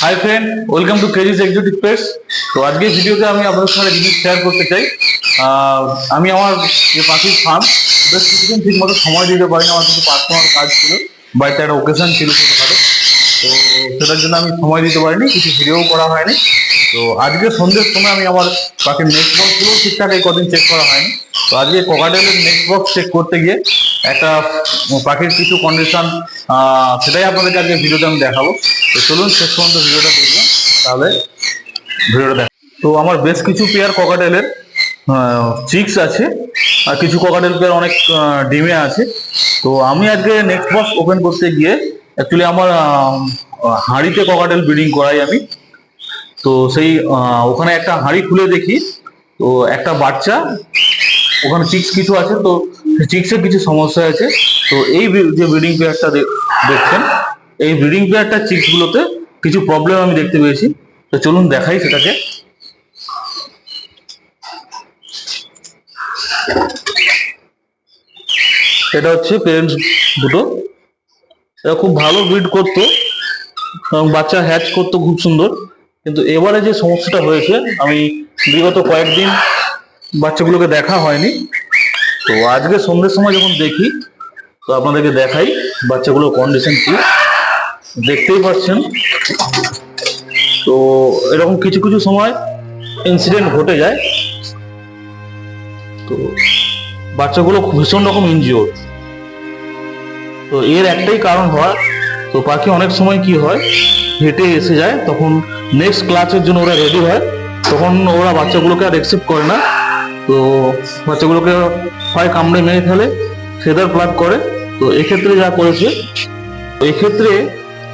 Hi friend, welcome to KGs exotic pets. তো আজকে ভিডিওতে আমি আপনাদের সঙ্গে জিনিস শেয়ার করতে চাই। আমি আমার যে পাখির ফার্ম বেশ কিছুদিন ঠিক মতো সময় দিতে পারিনি, আমার কিছু পার্সোনাল কাজ ছিল, বাড়িতে একটা ওকেশন ছিল ছোটোখাটো। তো সেটার জন্য আমি সময় দিতে পারিনি, কিছু ভিডিও করা হয়নি। তো আজকে সন্ধ্যের সময় আমি আমার পাখির নেক্সট বক্সগুলো ঠিকঠাক এই কদিন চেক করা হয়নি। তো আজকে কোকাটেলের নেক্সট বক্স চেক করতে গিয়ে একটা পাখির কিছু কন্ডিশন, সেটাই আপনাদেরকে আজকে ভিডিওতে আমি দেখাবো। তো চলুন শেষ পর্যন্ত ভিডিওটা দেখবেন, তাহলে ভিডিওটা দেখ। তো আমার বেশ কিছু পেয়ার ককাটেলের চিক্স আছে, আর কিছু ককাটেল পেয়ার অনেক ডিমে আছে। তো আমি আজকে নেক্সট বক্স ওপেন করতে গিয়ে অ্যাকচুয়ালি আমার হাঁড়িতে ককাটেল ব্রিডিং করাই আমি। তো সেই ওখানে একটা হাঁড়ি খুলে দেখি, তো একটা বাচ্চা ওখানে চিক্স কিছু আছে, তো চিক্সের কিছু সমস্যা আছে। তো এই যে ব্রিডিং পেয়ারটা দেখছেন, এই ব্রিডিং পেয়ারটা চিক্সগুলোতে কিছু প্রবলেম আমি দেখতে পেয়েছি। তো চলুন দেখাই সেটাকে। এটা হচ্ছে পেরেন্টস দুটো, এরা খুব ভালো ব্রিড করতো এবং বাচ্চা হ্যাচ করতো খুব সুন্দর। কিন্তু এবারে যে সমস্যাটা হয়েছে, আমি বিগত কয়েকদিন বাচ্চাগুলোকে দেখা হয়নি। তো আজকে সন্ধ্যের সময় যখন দেখি, তো আপনাদেরকে দেখাই বাচ্চাগুলোর কন্ডিশন কি, দেখতেই পাচ্ছেন। তো এরকম কিছু কিছু সময় ইনসিডেন্ট ঘটে যায়। তো বাচ্চাগুলো ভীষণ রকম ইনজিওর। তো এর একটাই কারণ হয়, তো পাখি অনেক সময় কি হয়, হেঁটে এসে যায়, তখন নেক্সট ক্লাসের জন্য ওরা রেডি হয়, তখন ওরা বাচ্চাগুলোকে আর অ্যাকসেপ্ট করে না। তো বাচ্চাগুলোকে হয় কামড়ে মেরে ফেলে, ফেদার প্লাগ করে। তো এক্ষেত্রে যা করেছে, এক্ষেত্রে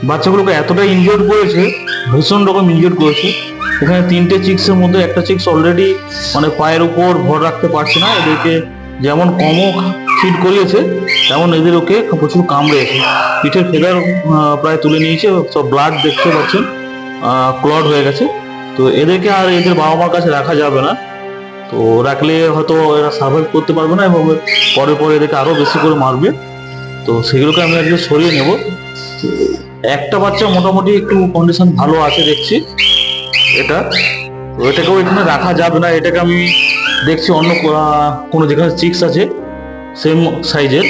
বাচ্চাগুলোকে এতটাই ইনজিওর করেছে, ভীষণ রকম ইনজিওর করেছে। এখানে তিনটে চিক্সের মধ্যে একটা চিক্স অলরেডি মানে পায়ের উপর ভর রাখতে পারছে না। এদেরকে যেমন কমও ফিড করিয়েছে, তেমন এদের ওকে প্রচুর কামড়েছে, পিঠের ফেদার প্রায় তুলে নিয়েছে, সব ব্লাড দেখতে পাচ্ছেন, ক্লড হয়ে গেছে। তো এদেরকে আর এদের বাবা মার কাছে রাখা যাবে না। তো রাখলে হয়তো এরা সার্ভাইভ করতে পারবে না এবং পরে পরে এদেরকে আরো বেশি করে মারবে। তো সেগুলোকে আমি আজকে সরিয়ে নেব। একটা বাচ্চা মোটামুটি একটু কন্ডিশন ভালো আছে দেখছি এটা। তো এটাকেও এখানে রাখা যাবে না, এটাকে আমি দেখছি অন্য কোনো যেখানে চিক্স আছে সেম সাইজের,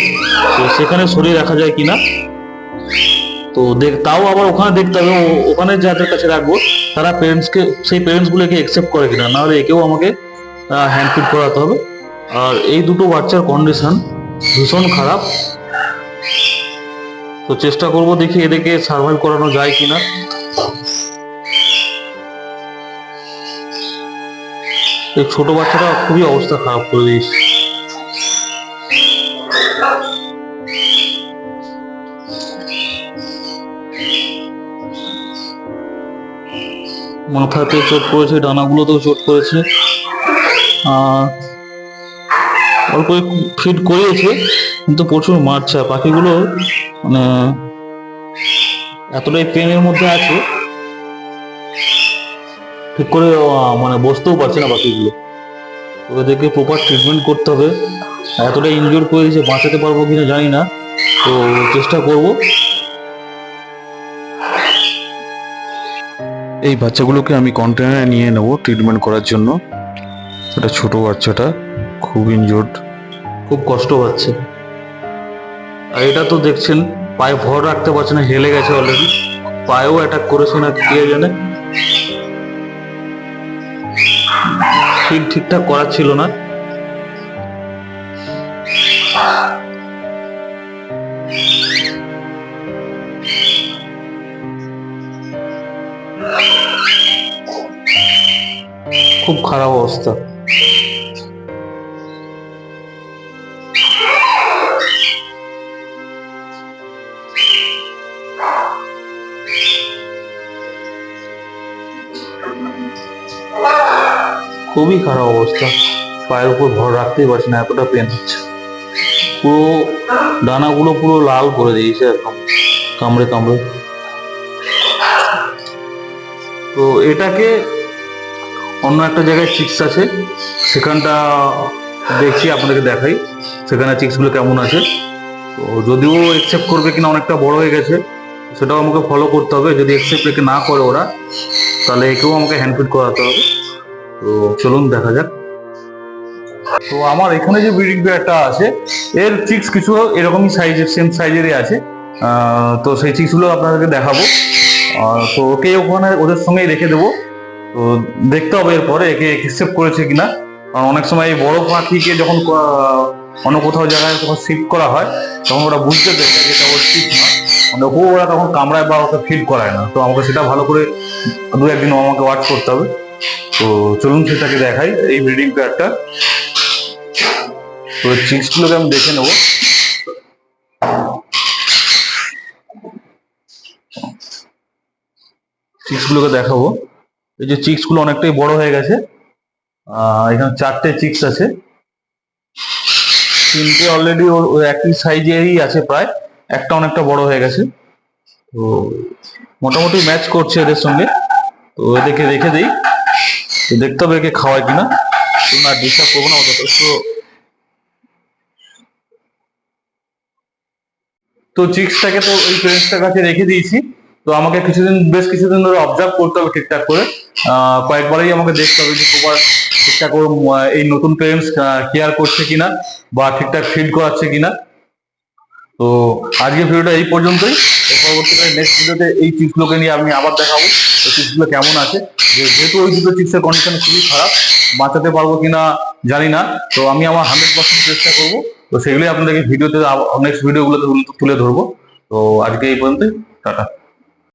তো সেখানে সরিয়ে রাখা যায় কিনা। তো তাও আবার ওখানে দেখতে হবে ওখানে যাদের কাছে রাখবো তারা পেরেন্টসকে, সেই পেরেন্টসগুলোকে অ্যাকসেপ্ট করে কিনা, নাহলে একেও আমাকে হ্যান্ড ফিড করাতে হবে। আর এই দুটো বাচ্চার কন্ডিশন ভীষণ খারাপ। তো চেষ্টা করব দেখি এদেরকে সার্ভাইভ করানো যায় কিনা। এই ছোট বাচ্চাটা খুবই অবস্থা খারাপ করে দিয়েছে। মাথাতে চোট করেছে, ডানাগুলোতেও চোট করেছে, অল্প ফিড করিয়েছে কিন্তু প্রচুর মারছে। পাখিগুলো মানে এতটাই পেনের মধ্যে আছে, ঠিক করে মানে বসতেও পারছে না পাখিগুলো। ওদেরকে প্রপার ট্রিটমেন্ট করতে হবে। এতটাই ইনজোর করে দিয়েছে, বাঁচাতে পারবো কিনা জানি না, তো চেষ্টা করব। এই বাচ্চাগুলোকে আমি কন্টেনারে নিয়ে নেব ট্রিটমেন্ট করার জন্য। এটা ছোট বাচ্চাটা খুব ইনজোর্ড, খুব কষ্ট পাচ্ছে। আর এটা তো দেখছেন পায়ে ভর রাখতে পারছে না, হেলে গেছে অলরেডি, পায়েও অ্যাটাক করেছে না কে জানে, ঠিকঠাক করার ছিল না। খুব খারাপ অবস্থা। খুবই খারাপ অবস্থা, পায়ের উপর ভর রাখতেই পারছি না, এতটা পেন হচ্ছে। পুরো ডানাগুলো পুরো লাল করে দিয়েছে একদম, কামড়ে কামড়ে। তো এটাকে অন্য একটা জায়গায় চিক্স আছে, সেখানটা দেখছি, আপনাদেরকে দেখাই সেখানে চিক্সগুলো কেমন আছে। তো যদিও অ্যাকসেপ্ট করবে কিনা, অনেকটা বড় হয়ে গেছে, সেটাও আমাকে ফলো করতে হবে। যদি অ্যাকসেপ্ট একে না করে ওরা, তাহলে একেও আমাকে হ্যান্ড ফিড করাতে হবে। তো চলুন দেখা যাক। তো আমার এখানে যে ব্রিডিং পেয়ারটা আছে, এর চিক্স কিছু এরকমই সাইজের, সেম সাইজেরই আছে। তো সেই চিক্সগুলো আপনাদেরকে দেখাবো। তো ওকে ওখানে ওদের সঙ্গেই রেখে দেবো। তো দেখতে হবে এরপরে একে অ্যাকসেপ্ট করেছে কিনা। কারণ অনেক সময় এই বড় পাখিকে যখন অন্য কোথাও জায়গায় যখন শিফট করা হয়, তখন ওরা বুঝতে পেরে যায় যেটা ওর ঠিক না, মানে ওকেও ওরা তখন কামড়ায় বা ওকে ফিড করায় না। তো আমাকে সেটা ভালো করে দু একদিন আমাকে ওয়াচ করতে হবে। তো চলুন সেটাকে দেখাই, এই ব্রিডিং পেয়ারটা। তো চিক্স গুলোকে আমি দেখে নেবো। চিক্স গুলোকে দেখাবো। এই যে চিক্স গুলো অনেকটাই বড় হয়ে গেছে। এখানে 4টে চিক্স আছে। 3টে অলরেডি ওর একই সাইজেরই আছে প্রায়, একটা অনেকটা বড় হয়ে গেছে। তো মোটামুটি ম্যাচ করছে এদের সঙ্গে। তো এদেরকে রেখে দিই। তো দেখতে হবে একে খাওয়ায় কিনা। তো না, ডিস্টার্ব করবো না, যথেষ্ট। তো চিক্সটাকে তো ওই পেরেন্টসটার কাছে রেখে দিয়েছি। তো আমাকে বেশ কিছুদিন ধরে অবজার্ভ করতে হবে ঠিকঠাক করে। কয়েকবারই আমাকে দেখতে হবে যে প্রপার ঠিকঠাক করে এই নতুন পেরেন্টস কেয়ার করছে কিনা, বা ঠিকঠাক ফিড করাচ্ছে কিনা। তো আজকের ভিডিওটা এই পর্যন্তই। এর পরবর্তীকালে নেক্সট ভিডিওতে এই চিপসগুলোকে নিয়ে আমি আবার দেখাবো এই চিপসগুলো কেমন আছে। যেহেতু ওই দুটো চিপসের কন্ডিশন খুবই খারাপ, বাঁচাতে পারবো কিনা জানি না। তো আমি আমার 100% চেষ্টা করবো। তো সেগুলোই আপনাদেরকে ভিডিওতে নেক্সট ভিডিওগুলোতে তুলে ধরবো। তো আজকে এই পর্যন্তই, টাটা।